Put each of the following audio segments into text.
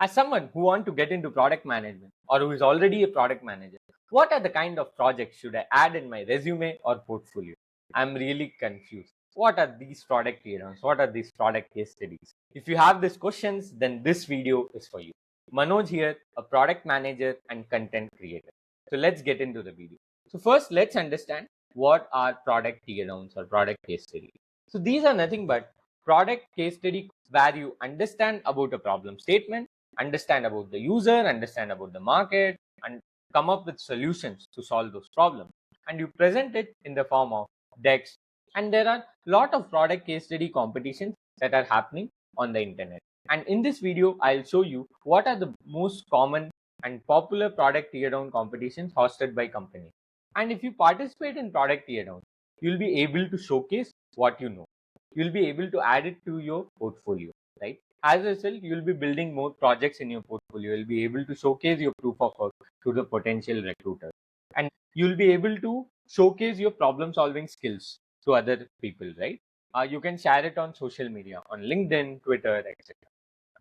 As someone who wants to get into product management or who is already a product manager, what are the kind of projects should I add in my resume or portfolio? I'm really confused. What are these product teardowns? What are these product case studies? If you have these questions, then this video is for you. Manoj here, a product manager and content creator. So let's get into the video. So first, let's understand what are product teardowns or product case studies. So these are nothing but product case study where you understand about a problem statement, understand about the user, understand about the market, and come up with solutions to solve those problems. And you present it in the form of decks. And there are a lot of product case study competitions that are happening on the internet. And in this video, I'll show you what are the most common and popular product teardown competitions hosted by companies. And if you participate in product teardown, you'll be able to showcase what you know. You'll be able to add it to your portfolio, right? As a result, you'll be building more projects in your portfolio. You'll be able to showcase your proof of work to the potential recruiter. And you'll be able to showcase your problem solving skills to other people, right? You can share it on social media, on LinkedIn, Twitter, etc.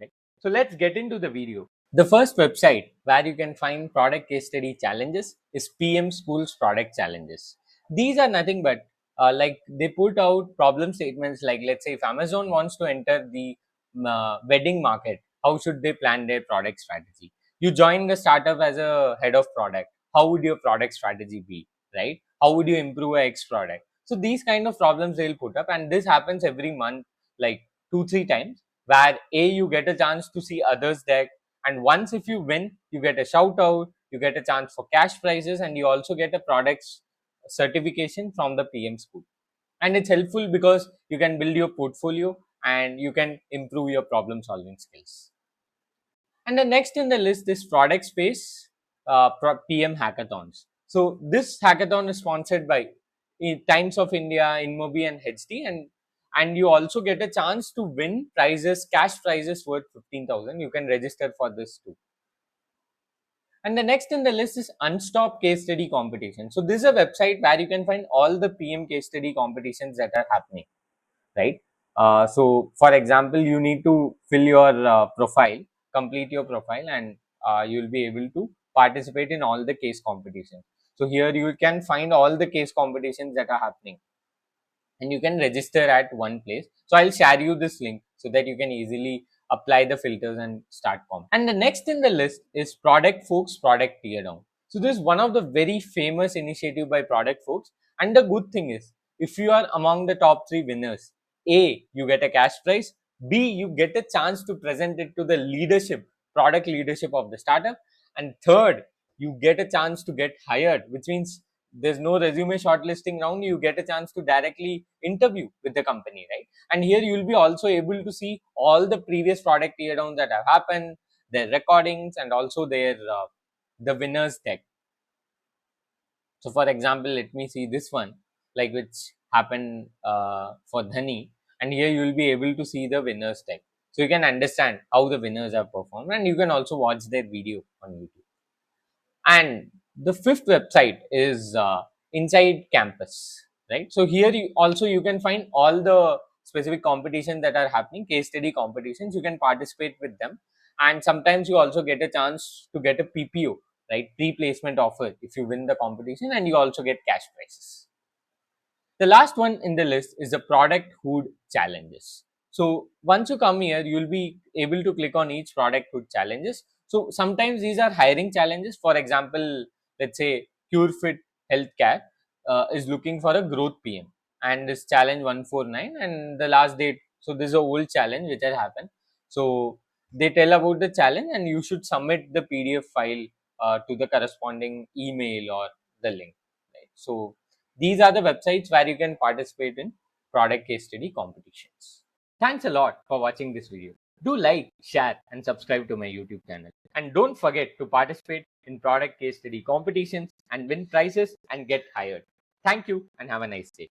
Right? So let's get into the video. The first website where you can find product case study challenges is PM School's product challenges. These are nothing but like they put out problem statements like, let's say if Amazon wants to enter the wedding market, how should they plan their product strategy? You join the startup as a head of product. How would your product strategy be, right? How would you improve a X product? So these kind of problems they'll put up, and this happens every month, like 2-3 times, where you get a chance to see others deck, and once if you win, you get a shout out, you get a chance for cash prizes, and you also get a product certification from the PM school. And it's helpful because you can build your portfolio and you can improve your problem solving skills. And the next in the list is product space PM hackathons. So this hackathon is sponsored by Times of India, InMobi, and HD, and you also get a chance to win prizes, cash prizes worth 15,000. You can register for this too. And the next in the list is Unstop case study competition. So this is a website where you can find all the PM case study competitions that are happening, right? So for example, you need to fill your profile, complete your profile, and you'll be able to participate in all the case competitions. So here you can find all the case competitions that are happening, and you can register at one place. So I'll share you this link so that you can easily apply the filters and start comp. And the next in the list is Product Folks Product Teardown. So this is one of the very famous initiative by Product Folks. And the good thing is, if you are among the top 3 winners, A, you get a cash prize, B, you get a chance to present it to the leadership, product leadership of the startup, and third, you get a chance to get hired, which means there's no resume shortlisting round. You get a chance to directly interview with the company, right? And here you'll be also able to see all the previous product teardowns that have happened, their recordings, and also their the winners deck. So for example, let me see this one, like which happened for Dhani, and here you will be able to see the winners deck. So you can understand how the winners have performed, and you can also watch their video on YouTube. And the fifth website is Insidekampus, right? So here you can find all the specific competitions that are happening, case study competitions. You can participate with them, and sometimes you also get a chance to get a PPO, right? Pre-placement offer if you win the competition, and you also get cash prizes. The last one in the list is the Producthood challenges. So once you come here, you'll be able to click on each Producthood challenges. So sometimes these are hiring challenges. For example, let's say CureFit Healthcare is looking for a growth PM, and this challenge 149, and the last date. So this is a old challenge which has happened. So they tell about the challenge, and you should submit the PDF file to the corresponding email or the link. Right? So these are the websites where you can participate in product case study competitions. Thanks a lot for watching this video. Do like, share, and subscribe to my YouTube channel. And don't forget to participate in product case study competitions and win prizes and get hired. Thank you and have a nice day.